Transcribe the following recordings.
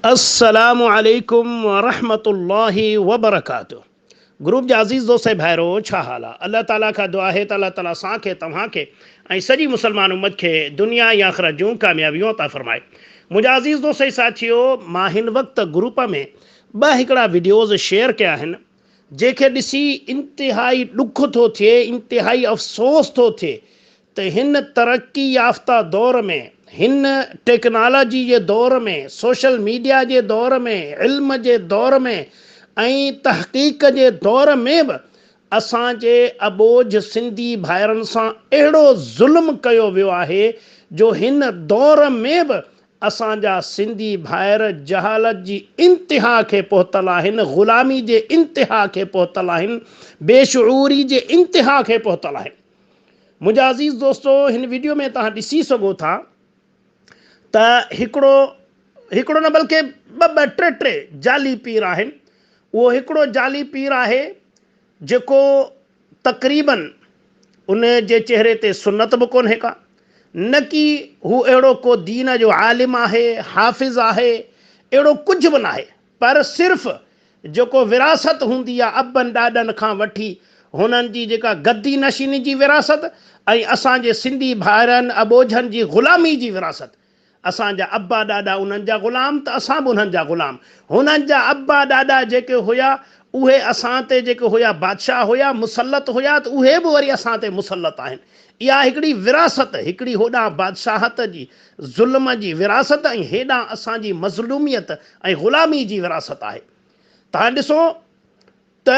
अस्सलामु अलैकुम वरहमतुल्लाहि वबरकातुहू। ग्रुप जा अज़ीज़ दोस्त भाइरो, छा हाल आहे? अल्लाह ताला खां दुआ है त अल्लाह ताला असांखे तव्हांखे ऐं सॼी मुसलमान उम्मत खे दुनिया या आख़िरत जूं कामयाबियूं अता फ़रमाए। मुंहिंजा अज़ीज़ दोस्त साथियो, मां हिन वक़्तु ग्रुप में हिकिड़ा वीडियोज़ शेयर कया आहिनि जंहिंखे ॾिसी इंतिहाई ॾुख थो थिए, इंतिहाई अफ़सोस थो थिए त हिन तरक़ी याफ़्ता दौर में, हिन टेक्नोलॉजी जे दौर में, सोशल मीडिया जे दौर में, इल्म जे दौर में ऐं तहक़ीक़ जे दौर में बि असांजे अबोझ सिंधी भाइरनि सां अहिड़ो ज़ुल्म कयो वियो आहे जो हिन दौर में बि असांजा सिंधी भाइर जहालत जी इंतिहा खे पहुतल आहिनि, ग़ुलामी जे इंतिहा खे पहुतल आहिनि, बेशूरी जे इंतिहा खे पहुतल आहिनि। मुंहिंजा अज़ीज़ दोस्तो, हिन वीडियो में तव्हां ॾिसी सघो था त हिकिड़ो न बल्कि ॿ टे जाली पीर आहिनि। उहो हिकिड़ो जाली पीर आहे जेको तक़रीबन उन जे चेहरे ते सुन्नत बि कोन्हे का, न कि हू अहिड़ो को दीन जो आलिम आहे, हाफ़िज़ आहे, अहिड़ो कुझु बि न आहे। पर सिर्फ़ु जेको विरासत हूंदी आहे अबनि ॾाॾनि खां वठी, हुननि जी जेका गद्दी नशीनी जी विरासत ऐं असांजे सिंधी भाइरनि अबोझनि जी ग़ुलामी जी विरासत। असांजा अब्बा ॾाॾा उन्हनि जा ग़ुलाम त असां बि उन्हनि जा ग़ुलाम। हुननि जा अब्बा ॾाॾा जेके हुया उहे असां ते जेके हुया बादशाह हुया, मुसलत हुया, त उहे बि वरी असां ते मुसलत आहिनि। इहा हिकिड़ी विरासत, हिकिड़ी होॾां बादशाहत जी ज़ुल्म जी विरासत ऐं हेॾां असांजी मज़लूमियत ऐं ग़ुलामी जी विरासत आहे। तव्हां ॾिसो त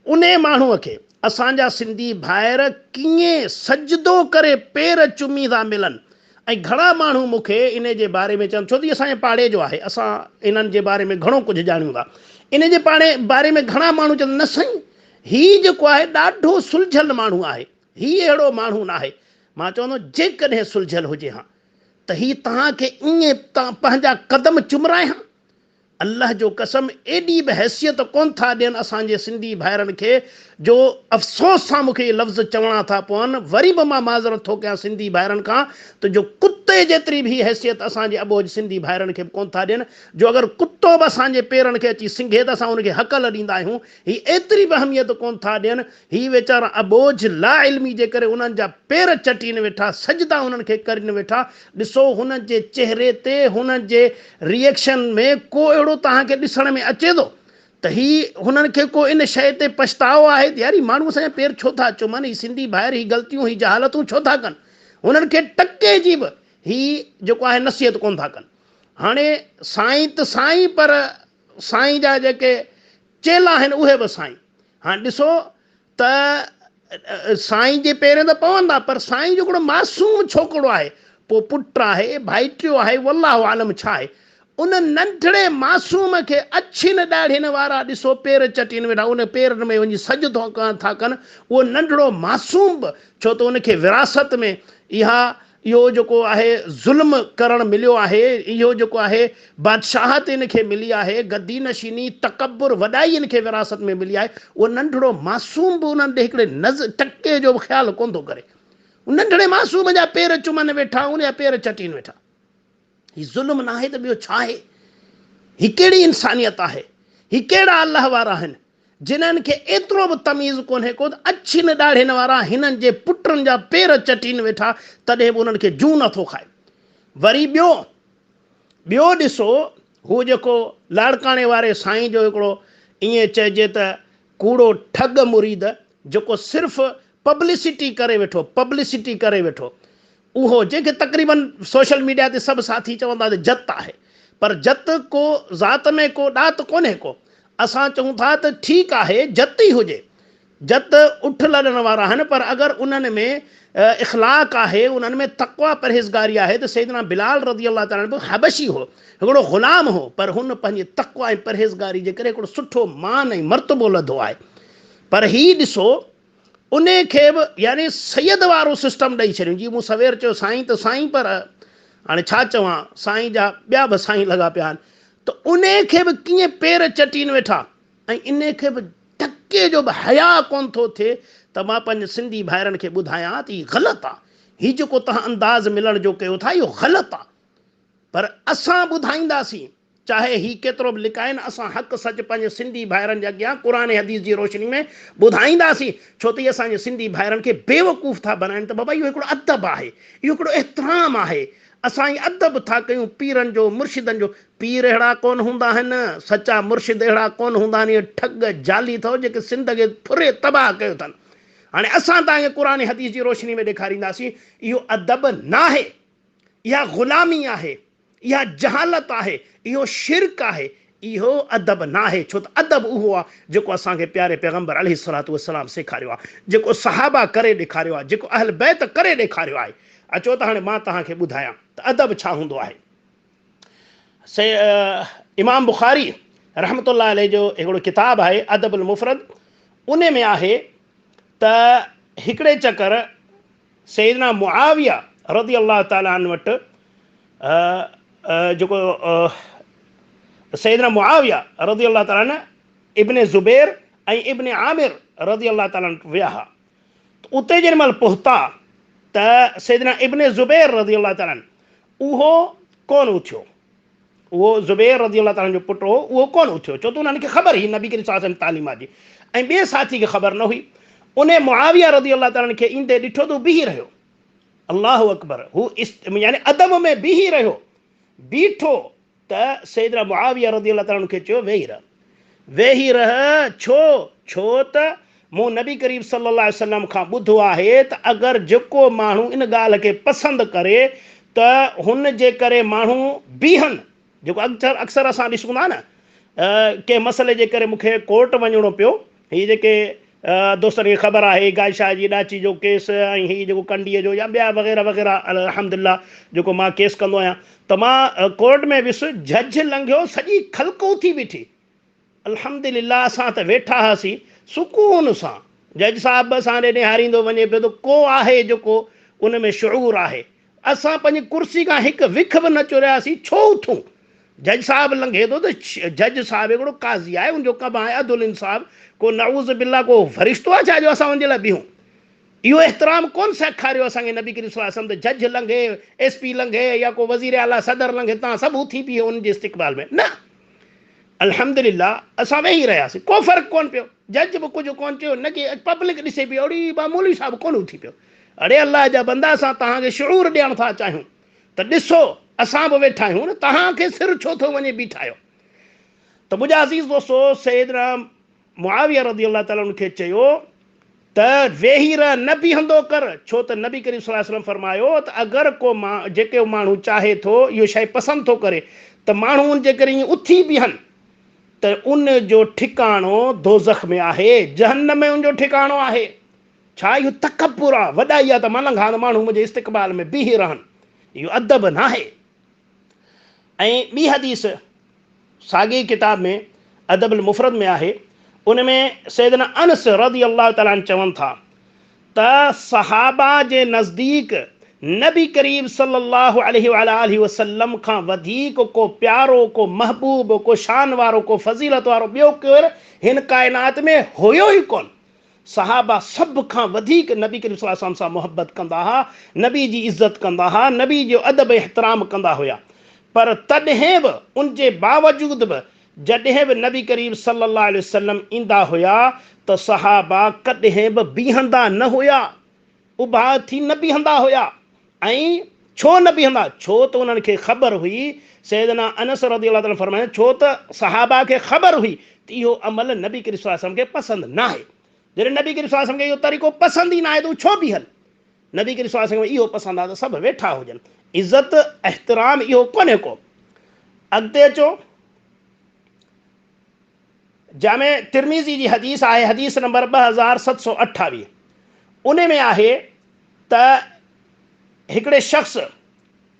उन माण्हूअ खे असांजा सिंधी भाइर कीअं सजदो करे पेर चुमी था मिलनि। ऐं घणा माण्हू मूंखे इन जे बारे में चवनि, छो त असांजे पाड़े जो आहे, असां इन्हनि जे बारे में घणो कुझु ॼाणूं था। इन जे बारे में घणा माण्हू चवनि, न साईं, हीउ जेको आहे ॾाढो सुलझल माण्हू आहे, हीउ अहिड़ो माण्हू न आहे। मां चवंदो जेकॾहिं सुलझल हुजे हा त हीउ तव्हांखे ईअं तव्हां पंहिंजा क़दम चुमराए हा। अल्लाह जो कसम एॾी बि हैसियत कोन था ॾियनि असांजे सिंधी भाइरनि खे जो अफ़सोस सां मूंखे इहे लफ़्ज़ चवणा था पवनि। वरी बि मां माज़रत थो कयां सिंधी भाइरनि खां त जो कुते जेतिरी बि हैसियत असांजे अबोझ सिंधी भाइरनि खे कोन था ॾियनि। जो अगरि कुतो बि असांजे पेरनि खे अची सिंघे त असां उनखे हकल ॾींदा आहियूं, हीअ एतिरी बि अहमियत कोन था ॾियनि। हीअ वीचारा अबोझ ला इल्मी जे करे उन्हनि जा पेर चटीनि वेठा, सजदा उन्हनि खे कनि वेठा। ॾिसो हुन जे चेहरे ते, हुन जे रिएक्शन में को अहिड़ो तव्हांखे ॾिसण में अचे थो त हीअ हुननि खे को इन शइ ते पछतावो आहे त यार ही माण्हू असांजा पेर छो था चुमनि, ही सिंधी भाइर ही ग़लतियूं, ही जहालतूं छो था कनि। हुननि खे टके जी बि ही जेको आहे नसीहत कोन था कनि। हाणे साईं त साईं, पर साईं जा जेके चेला आहिनि उहे बि साईं। हाणे ॾिसो त साईं जे पेर त पवंदा, पर साईं जो हिकिड़ो मासूम छोकिरो आहे, पोइ पुटु आहे, भाइटियो आहे, वल्लाहु आलम छा आहे, उन नंढड़े मासूम खे अछिन ॾाढ़िन वारा ॾिसो पेर चटीनि वेठा, उन पेरनि में वञी सजदो था कनि। उहो नंढड़ो मासूम बि, छो त उनखे विरासत में इहो जेको आहे ज़ुल्म करणु मिलियो आहे, इहो जेको आहे बादशाहत इनखे मिली आहे, गद्दी नशीनी, तकबुर, वॾाई इनखे विरासत में मिली आहे। उहो नंढड़ो मासूम बि उन्हनि ॾे हिकिड़े टके जो बि ख़्यालु कोन थो करे। नंढड़े मासूम जा पेर चुमनि वेठा, उन जा पेर चटीनि वेठा। हीउ ज़ुल्म न आहे त ॿियो छा आहे? हीअ कहिड़ी इंसानियत आहे? हीअ कहिड़ा अलाह वारा आहिनि जिन्हनि खे एतिरो बि तमीज़ कोन्हे को त अछिन ॾाढ़िन वारा हिननि जे पुटनि जा पेर चटीनि वेठा, तॾहिं बि उन्हनि खे जूं नथो खाए। वरी ॿियो ॾिसो, हू जेको लाड़काणे वारे साईं जो हिकिड़ो ईअं चइजे त कूड़ो ठग मुरीद, जेको सिर्फ़ु पब्लिसिटी करे वेठो, उहो जंहिंखे तक़रीबन सोशल मीडिया ते सभु साथी चवंदा त जत आहे, पर जत को ज़ात में को ॾात कोन्हे को। असां चऊं था त ठीकु आहे जत ई हुजे, जत उठ लॾण वारा आहिनि, पर अगरि उन्हनि में इख़लाक़ आहे, उन्हनि में तक़वा परहेज़गारी आहे त सैयदना बिलाल रज़ी अल्लाह ताला बि हबशी हो, हिकिड़ो ग़ुलाम हो, पर हुन पंहिंजी तक़वा ऐं परहेज़गारी जे करे हिकिड़ो सुठो मान ऐं मर्तबो लधो आहे। पर हीउ ॾिसो उन खे बि यानी सैयद वारो सिस्टम ॾेई छॾियूं। जीअं मूं सवेर चयो साईं त साईं, पर हाणे छा चवां, साईं जा ॿिया बि साईं लॻा पिया आहिनि, त उन खे बि कीअं पेर चटीनि वेठा, ऐं इन खे बि टके जो बि हया कोन थो थिए त मां पंहिंजे सिंधी भाइरनि खे ॿुधायां त हीउ ग़लति आहे। हीउ जेको तव्हां अंदाज़ मिलण जो कयो था, इहो ग़लति आहे। पर असां ॿुधाईंदासीं, चाहे ही केतिरो बि लिकाइनि, असां हक़ सच पंहिंजे सिंधी भाइरनि जे अॻियां क़ुर हदीस जी रोशनी में ॿुधाईंदासीं। छो त इहे असांजे सिंधी भाइरनि खे बेवकूफ़ था बनाइनि त बाबा इहो हिकिड़ो अदब आहे, इहो हिकिड़ो एतिराम आहे। असां इहो अदब था कयूं पीरनि जो, मुर्शिदनि जो। पीर अहिड़ा कोन हूंदा आहिनि, सचा मुर्शिद अहिड़ा कोन हूंदा आहिनि, इहे ठग जाली अथव जेके सिंध खे फुरे तबाह कयो अथनि। हाणे असां तव्हांखे क़ुर हदीस जी रोशनी में ॾेखारींदासीं इहो अदब न आहे, इहा ग़ुलामी आहे, इहा जहालत आहे, इहो शिरक आहे, इहो अदब न आहे। छो त अदब उहो आहे जेको असांखे प्यारे पैगंबर अलैहिस्सलातु वस्सलाम सेखारियो आहे, जेको सहाबा करे ॾेखारियो आहे, जेको अहल बैत करे ॾेखारियो आहे। अचो त हाणे मां तव्हांखे ॿुधायां त अदब छा हूंदो आहे। इमाम बुखारी रहमतुल्लाह अलैह जो हिकिड़ो किताबु आहे अदबुल मुफ़रद, उन में आहे त हिकिड़े चकर सैयदना मुआविया रज़ी अल्लाह ताला अन्हु वटि जेको सैयदना मुआविया रज़ी अल्लाह ताला अन्हु इब्न ज़ुबैर ऐं इब्न आमिर रज़ी अल्लाह ताला अन्हु विया हुआ। उते जेॾी महिल पहुता त सैयदना इब्न ज़ुबैर रज़ी अल्लाह ताला अन्हु उहो कोन उथियो, उहो ज़ुबैर रज़ी अल्लाह ताला जो पुटु हो, उहो कोन उथियो। छो त उन्हनि खे ख़बर हुई नबी करीम सल्लल्लाहु अलैहि वसल्लम तालीमात जी, ऐं ॿिए साथी खे ख़बर न हुई। उन मुआविया रज़ी अल्लाह ताला खे ईंदे ॾिठो त बीही रहियो, अल्लाहु अकबर, हू यानी अदब में बीही रहियो। बीठो त सैयदना मुआविया रज़ी अल्लाह ताला खे चयो वेही रह, वेही रह। छो त मूं नबी करीम सल्लल्लाहु अलैहि वसल्लम खां ॿुधो आहे त अगरि जेको माण्हू इन ॻाल्हि खे पसंदि करे त हुन जे करे माण्हू बीहनि। जेको अक्सर असां ॾिसूं था न, कंहिं मसइले जे करे मूंखे कोर्ट वञिणो पियो, हीअ जेके दोस्तनि खे ख़बर आहे गायशा जी ॾाची जो केस ऐं हीअ जेको कंडीअ जो या ॿिया वग़ैरह वग़ैरह, अल्हम्दुलिल्लाह जेको मां केस कंदो आहियां, त मां कोर्ट में वियुसि, जज लंघियो, सॼी ख़ल्क़ उथी बीठी। अल्हम्दुलिल्लाह असां त वेठा हुआसीं सुकून सां, जज साहिबु असां ॾे निहारींदो वञे पियो त को आहे जेको उन में शऊर आहे। असां पंहिंजी कुर्सी खां हिकु विख बि न चुरियासीं, छो उथूं। जज साहिबु लंघे थो त जज साहिबु हिकिड़ो काज़ी आहे, उनजो कमु आहे अदुल इंसाफ़, को नऊज़ बिल्ला को फ़रिश्तो आहे छा जो असां उनजे लाइ बीहूं। इहो एहतराम कोन सेखारियो असांखे नबी करीम सल्लल्लाहु अलैहि वसल्लम त जज लंघे, SP लंघे या को वज़ीर आला सदर लंघे तव्हां सभु उथी बीहो उनजे इस्तक़बाल में, न। अल्हम्दुलिल्लाह असां वेही रहियासीं, को फ़र्क़ु कोन पियो, जज बि कुझु कोन चयो, न की पब्लिक ॾिसे पई ओड़ी मामूली साहिबु कोन उथी पियो। अड़े अलाह जा बंदा, असां तव्हांखे शऊर ॾियणु था चाहियूं त ॾिसो असां बि वेठा आहियूं न, तव्हांखे सिर छो थो वञे बीठा आहियो। त मुंहिंजा अज़ीज़ दोस्तो सैयदना मुआविया रज़ी अल्लाह ताला खे चयो त वेही रह, न बीहंदो कर। छो त नबी करीम सल्लल्लाहु अलैहि वसल्लम फरमायो त अगरि को जेके माण्हू चाहे थो इहो शइ पसंदि थो करे त माण्हू उन जे करे ईअं उथी बीहनि त उन जो ठिकाणो दोज़ख में आहे, जहन्नम में उनजो ठिकाणो आहे। छा इहो तकबुर आहे, वॾाई आहे त मलंग हाणे माण्हू मुंहिंजे इस्तक़बाल में बीही रहनि, इहो अदब न आहे। ऐं ॿी हदीस साॻी किताब में अदबुल मुफ़रद में आहे, उन में सैयदना अनस रज़ी अल्लाह ताला अन्हु चवनि था त सहाबा जे नज़दीक नबी करीम सल्लल्लाहु अलैहि वसल्लम खां वधीक को प्यारो, को महबूब, को शान वारो, को फज़ीलत वारो ॿियो केरु हिन काइनात में हुयो ई कोन। सहाबा सभ खां वधीक नबी करीम सल्लल्लाहु अलैहि वसल्लम सां मोहबत कंदा हुआ, नबी जी इज़त कंदा हुआ, नबी जो अदब एहतराम कंदा हुआ। पर तॾहिं बि उनजे बावजूद बि जॾहिं बि नबी करीम सल्लल्लाहु अलैहि वसल्लम ईंदा हुया त सहाबा कॾहिं बि बीहंदा न हुया, उभा थी न बीहंदा हुया। ऐं छो न बीहंदा? छो त उन्हनि खे ख़बर हुई, सैयदना अनस रज़ी अल्लाह ताला फरमाए, छो त सहाबा खे ख़बर हुई त इहो अमल नबी करीम सल्लल्लाहु अलैहि वसल्लम खे पसंदि न आहे। जॾहिं नबी करीम सल्लल्लाहु अलैहि वसल्लम खे इहो तरीक़ो पसंदि ई न आहे त छो बीहनि। नबी करीम सल्लल्लाहु अलैहि वसल्लम इहो पसंदि आहे त सभु वेठा हुजनि। इज़त एहतराम इहो कोन्हे को। अॻिते अचो, जामे तिरमिज़ी जी हदीस आहे, हदीस नंबर 2728, उन में आहे त हिकिड़े शख़्स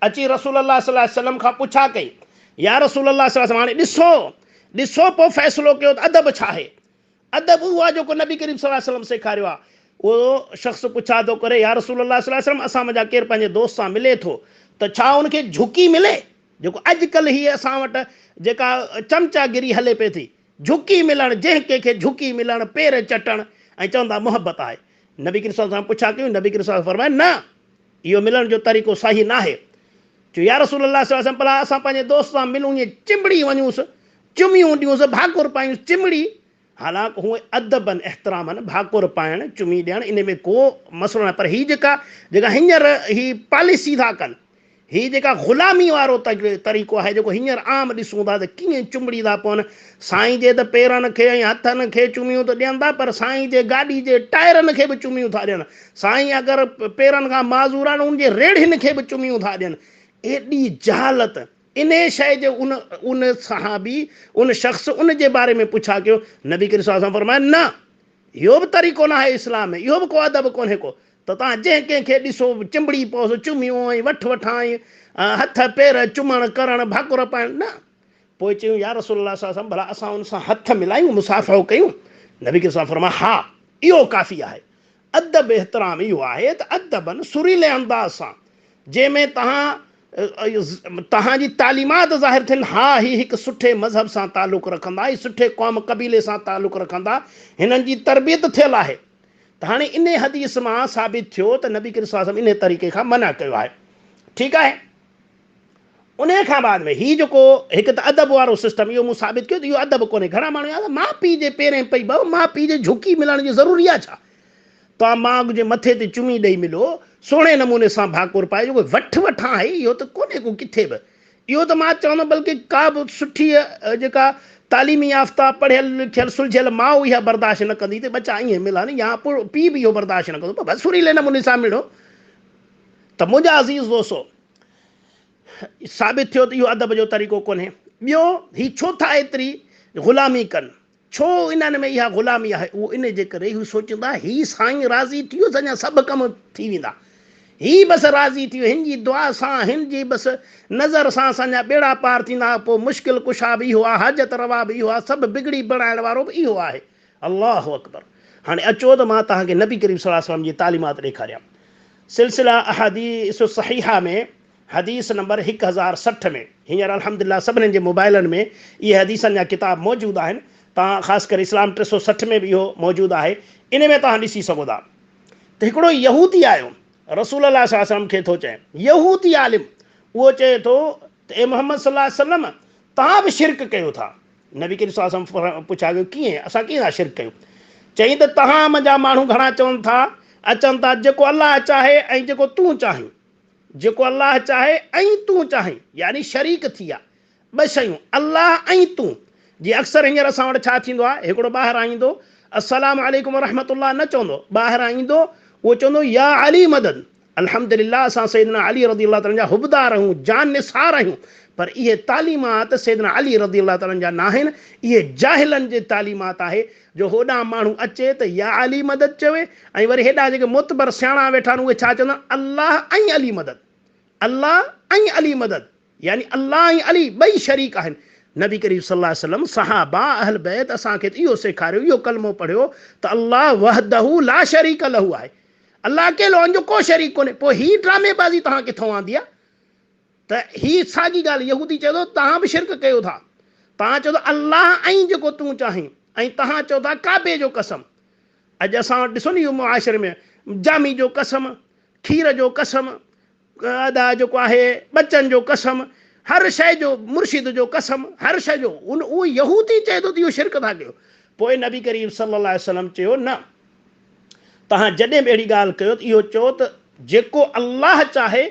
अची रसूलुल्लाह सल्लल्लाहु अलैहि वसल्लम खां पुछा कई, या रसूलुल्लाह सल्लल्लाहु अलैहि वसल्लम हाणे ॾिसो पोइ फ़ैसिलो कयो त अदब छा आहे। अदब उहो आहे जेको नबी करीम सल्लल्लाहु अलैहि वसल्लम सेखारियो आहे। उहो शख़्स पुछा थो करे, या रसूलुल्लाह सल्लल्लाहु अलैहि वसल्लम असां मुंहिंजा केरु पंहिंजे दोस्त सां मिले थो त छा उनखे झुकी मिले, जेको अॼुकल्ह हीअ असां वटि जेका चमचागिरी हले पई थी, झुकी मिलणु, जंहिं कंहिंखे झुकी मिलणु, पेर चटणु ऐं चवंदा मुहबत आहे। नबी करीम सल्लल्लाहु अलैहि वसल्लम पुछा कयूं, नबी करीम सल्लल्लाहु अलैहि वसल्लम फरमाए न, इहो मिलण जो तरीक़ो सही न आहे। चयो या रसूल अल्लाह सल्लल्लाहु अलैहि वसल्लम भला असां पंहिंजे दोस्त सां मिलूं ईअं चिंबड़ी वञूंसि, चुमियूं ॾियूंसि, भाकुर पायूंसि, चिंबड़ी। हालांकि हूअं अदबनि एहतरामनि भाकुर पाइणु चुमी ॾियणु इन में को मसइलो न, पर हीअ जेका हींअर ही पॉलिसी था कनि, ही जेका ग़ुलामी वारो तरीक़ो आहे जेको हींअर आम ॾिसूं था त कीअं चुंबड़ी था पवनि। साईं जे त पेरनि खे ऐं हथनि खे चुमियूं त ॾियनि था, पर साईं जे गाॾी जे टायरनि खे बि चुमियूं था ॾियनि। साईं अगरि पेरनि खां माज़ूर आहिनि उनजे रेड़ियुनि खे बि चुमियूं था ॾियनि। एॾी जहालत इन शइ जे उन सहाबी उन शख़्स उन जे बारे में पुछा कयो, नबी करीम सल्लल्लाहु अलैहि वसल्लम फरमाया न, इहो बि तरीक़ो न आहे इस्लाम में, इहो बि को अदब कोन्हे को त तव्हां जंहिं कंहिंखे ॾिसो चिंबड़ी पोसि चुमियूं ऐं वठि वठां ऐं हथ पेर चुमणु करणु भाकुर पाइणु न। पोइ चयूं या रसूल अल्लाह सल्लल्लाहु अलैहि वसल्लम भला असां उन सां हथ मिलायूं, मुसाफ़ो कयूं? नबी करीम सल्लल्लाहु अलैहि वसल्लम फरमाया हा, इहो काफ़ी आहे। अदब एहतराम इहो आहे त अदबनि सुरीले अंदाज़ सां जंहिंमें तव्हांजी तालीमात ज़ाहिर थियनि, हा ही हिकु सुठे मज़हब सां तालुक़ु रखंदा, ही सुठे क़ौम क़बीले सां तालुक़ु रखंदा, हिननि जी तरबियत थियल आहे। त हाणे इन हदीस मां साबित थियो त नबी करीम सल्लल्लाहु अलैहि वसल्लम इन तरीक़े खां मना कयो आहे। ठीकु आहे। उन खां बाद में हीउ जेको हिकु त अदब वारो सिस्टम, इहो मूं साबित कयो त इहो अदब कोन्हे। घणा माण्हू यार माउ पीउ जे पेरें पई भउ, माउ पीउ जे झुकी मिलण जी ज़रूरी आहे छा? तव्हां माउ जे मथे ते चुमी ॾेई मिलो, सुहिणे नमूने सां भाकुर पाए, जेको वठि वठां आहे इहो त कोन्हे को किथे बि। इहो त मां चवंदुमि बल्कि का बि सुठी जेका तालीमी याफ़्ता पढ़ियल लिखियल सुलझियल माउ इहा बर्दाश्त न कंदी त बचा ईअं मिलनि, या पोइ पीउ बि इहो बर्दाश्त न कंदो, बसि सुरीले नमूने सां मिलो। त मुंहिंजा अज़ीज़ दोस्तो साबित थियो त इहो अदब जो तरीक़ो कोन्हे। ॿियो, ही छो था एतिरी ग़ुलामी कनि, छो इन्हनि में इहा ग़ुलामी आहे? उहो इन जे करे हू सोचंदा ही साईं राज़ी थी वियो अञा सभु कम थी वेंदा, ही बसि राज़ी थी वियो, हिन जी दुआ सां, हिन जी बसि नज़र सां असांजा बेड़ा पार थींदा। पोइ मुश्किल कुशा बि इहो आहे, हाजत रवा बि इहो आहे, सभु बिगड़ी बणाइण वारो बि इहो आहे। अल्लाह अकबर। हाणे अचो त मां तव्हांखे नबी करीम सल्लल्लाहु अलैहि वसल्लम जी तालीमात ॾेखारियां। सिलसिला अहादीस सहीहा में हदीस नंबर 1060 में, हींअर अल्हम्दुलिल्लाह सभिनीनि जे मोबाइलनि में इहे हदीसनि जा किताब मौजूदु आहिनि। तव्हां ख़ासि करे इस्लाम 360 में बि इहो मौजूदु आहे, इन में तव्हां ॾिसी सघो था त हिकिड़ो यहूदी आयो रसूल अल्लाह सल्लल्लाहु अलैहि वसल्लम खे थो चए, यहूदी आलिम, उहो चए थो त ए मोहम्मद सल्लल्लाहु अलैहि वसल्लम तव्हां बि शिरक कयो था। नबी करीम सल्लल्लाहु अलैहि वसल्लम पुछा कयो कीअं, असां कीअं था शिरक कयूं? चई त तव्हां मुंहिंजा माण्हू घणा चवनि था, अचनि था जेको अलाह चाहे ऐं जेको तूं चाहीं, जेको अलाह चाहे ऐं तूं चाहीं, यानी शरीक थी विया ॿ शयूं, अलाह ऐं तूं। जीअं अक्सर हींअर असां वटि छा थींदो आहे, हिकिड़ो ॿाहिरां ईंदो अस्सलाम वालेकुम रहमतुल्लाह न चवंदो, ॿाहिरां ईंदो उहो चवंदो या अली मदद। अल्हम्दुलिल्लाह असां सैयदना अली रज़ियल्लाहु ताला जा हुबदार आहियूं, जान निसार आहियूं, पर इहे तालीमात सैयदना अली रज़ियल्लाहु ताला जा न आहिनि, इहे जाहिलनि जे तालीमात आहे। जो होॾां माण्हू अचे त या अली मदद चवे, ऐं वरी हेॾा जेके मुतबर सियाणा वेठा आहिनि उहे छा चवंदा, अलाह ऐं अली मदद, अलाह ऐं अली मदद, यानी अलाह ऐं अली ॿई शरीक आहिनि। नबी करीम सल्लल्लाहु अलैहि वसल्लम सहाबा अहल बैत असांखे त इहो सेखारियो, इहो कलमो पढ़ियो त अलाह वहदहू ला शरीक लहू आहे, अलाह अकेलो जो को शरीक कोन्हे। पोइ ही ड्रामेबाज़ी तव्हां किथां आंदी आहे? त ही साॻी ॻाल्हि यहूदी चए थो तव्हां बि शिरक कयो था, तव्हां चओ था अलाह ऐं जेको तूं चाहीं, ऐं तव्हां चओ था काबे जो कसम। अॼु असां वटि ॾिसो न इहो मुआशिरे में जामी जो कसम, खीर जो कसम, अदा जेको आहे बचनि जो कसम, हर शइ जो, मुर्शिद जो कसम, हर शइ जो, उहो यहूदी चए थो त इहो शिरक था कयो। पोइ नबी करीम सल्लल्लाहु अलैहि वसल्लम चयो न, तव्हां जॾहिं बि अहिड़ी ॻाल्हि कयो त इहो चओ त जेको अलाह चाहे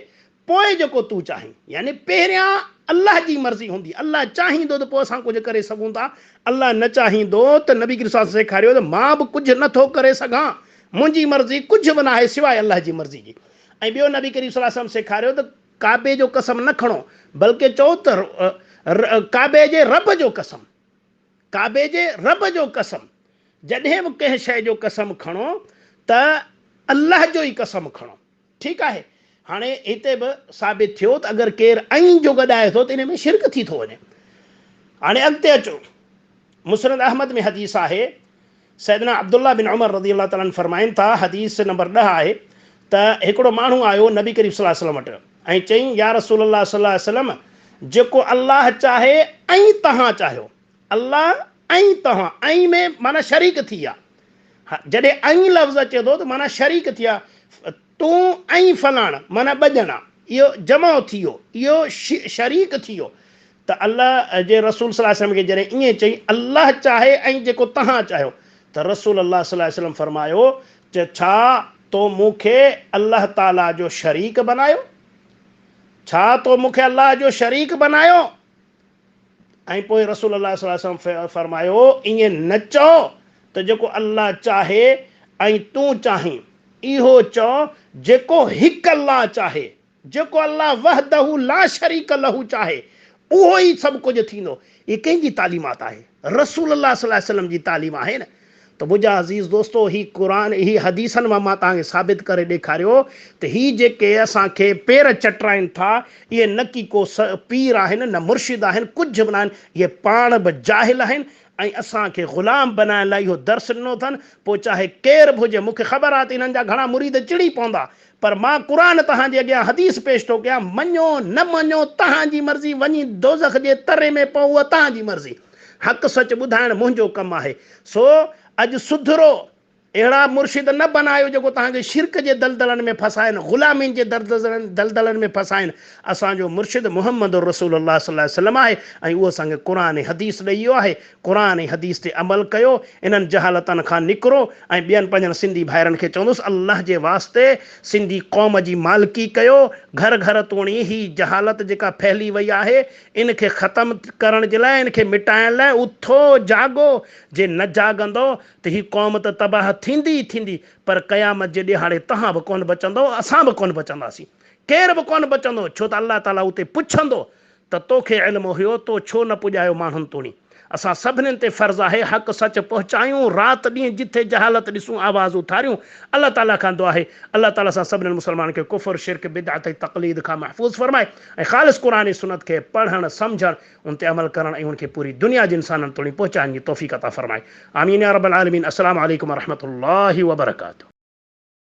पोइ जेको तूं चाहीं, यानी पहिरियां अलाह जी मर्ज़ी हूंदी, अलाह चाहींदो त पोइ असां कुझु करे सघूं था, अलाह न चाहींदो त नबी करीम सल्लल्लाहु अलैहि वसल्लम सेखारियो त मां बि कुझु नथो करे सघां, मुंहिंजी मर्ज़ी कुझु बि न आहे सवाइ अलाह जी मर्ज़ी जी। ऐं ॿियो नबी करीम सल्लल्लाहु अलैहि वसल्लम सेखारियो त काबे जो कसम न खणो, बल्कि चओ त काबे जे रब जो कसम, काबे जे रब जो कसम। जॾहिं बि कंहिं शइ जो कसम खणो त अलाह जो ई कसम खणो। ठीकु आहे। हाणे हिते बि साबित थियो त अगरि केरु ऐं जो गॾाए थो त इन में शिरक थी थो वञे। हाणे अॻिते अचो, मुस्नद अहमद में हदीस आहे, सैदना अब्दुल्ला बिन उमर रज़ियल्लाहु ताला अन्हु फरमाइनि था, हदीस नंबर 10 आहे त हिकिड़ो माण्हू आयो नबी करीम सल्लल्लाहु अलैहि वसल्लम वटि ऐं चईं या रसूल अल्लाह सल्लल्लाहु अलैहि वसल्लम, जेको अलाह चाहे ऐं तव्हां चाहियो, अलाह ऐं तव्हां, ऐं में माना शरीक थी विया। जॾहिं ऐं लफ़्ज़ अचे थो त माना शरीक थी विया, तूं ऐं फलाण माना ॿ ॼणा, इहो जमा थी वियो, इहो शरीक थी वियो। त अल्लाह जे रसूल सल्लल्लाहु अलैहि वसल्लम खे जॾहिं ईअं चई अल्लाह चाहे ऐं जेको तव्हां चाहियो, त रसूल अल्लाह सल्लल्लाहु अलैहि वसल्लम फरमायो त छा तो मूंखे अल्लाह ताला जो शरीक बनायो? छा तो मूंखे अल्लाह जो शरीक बनायो? ऐं पोइ रसूल अल्लाह सल्लल्लाहु अलैहि वसल्लम फरमायो ईअं न चओ त जेको अल्लाह चाहे ऐं तूं चाहीं, इहो चओ जेको हिकु अल्लाह चाहे, जेको अल्लाह वहदहू ला शरीक लहू चाहे, उहो ई सभु कुझु थींदो। ये कंहिंजी तालीमात आहे? रसूल अल्लाह सल्लल्लाहु अलैहि वसल्लम जी तालीम आहे न। त मुंहिंजा अज़ीज़ दोस्तो, ही क़ुरान ही हदीसनि मां तव्हांखे साबित करे ॾेखारियो त ही जेके असांखे पेर चटराइनि था, इहे न की को पीर आहिनि, न मुर्शिद आहिनि, कुझु बि न आहिनि, इहे पाण बि जाहिल आहिनि ऐं असांखे ग़ुलाम बनाइण लाइ इहो दर्स ॾिनो अथनि। पोइ चाहे केर बि हुजे, मूंखे ख़बर आहे त इन्हनि जा घणा मुरीद चिड़ी पवंदा, पर मां क़ुरान तव्हांजे अॻियां हदीस पेश थो कयां। मञो न मञो तव्हांजी मर्ज़ी, वञी दोज़ख जे तरे में पओ उहा तव्हांजी मर्ज़ी। हक़ सच ॿुधाइण मुंहिंजो कमु आहे। सो अॼु सुधरो, अहिड़ा मुर्शिद न बनायो जेको तव्हांखे शिरक जे दलदलनि में फसाइनि, ग़ुलामीन जे दलदलनि में फसाइनि। असांजो मुर्शिद मुहम्मद रसूलुल्लाह सल्लल्लाहु अलैहि वसल्लम आहे ऐं उहो असांखे क़ुरान ऐं हदीस ॾेई वियो आहे। क़ुरान ऐं हदीस ते अमल कयो, इन्हनि जहालतनि खां निकिरो ऐं ॿियनि पंहिंजनि सिंधी भाइरनि खे चवंदुसि अल्लाह जे वास्ते सिंधी क़ौम जी मालिकी कयो। घर घर तोणी ही जहालत जेका फैली वई आहे, इनखे ख़तमु करण जे लाइ, इनखे मिटाइण लाइ उथो जागो। जे न जागंदो त ही क़ौम त तबाह थींदी ई थींदी, पर क़यामत जे ॾिहाड़े तव्हां बि कोन बचंदो, असां बि कोन बचंदासीं, केर बि कोन बचंदो। छो त अल्लाह ताला उते पुछंदो त तोखे इल्मु हुयो, तो छो न पुॼायो माण्हुनि तोणी। असां सभिनीनि ते फ़र्ज़ु आहे हक़ सच पहुचायूं, राति ॾींहुं जिथे जहालत ॾिसूं आवाज़ उथारियूं। अल्लाह ताला खां दुआ आहे अल्लाह ताला सां सभिनीनि मुस्लमाननि खे कुफ़र शिरक बिदअत ऐं तक़लीद खां महफ़ूज़ फरमाए ऐं ख़ालिस क़ुरान सुन्नत खे पढ़णु सम्झणु, उन ते अमल करणु ऐं उनखे पूरी दुनिया जे इंसाननि तोणी पहुचाइण जी तौफ़ीक़ अता फरमाए। आमीन या रब्बल आलमीन। अस्सलामु अलैकुम व रहमतुल्लाहि व बरकातुहू।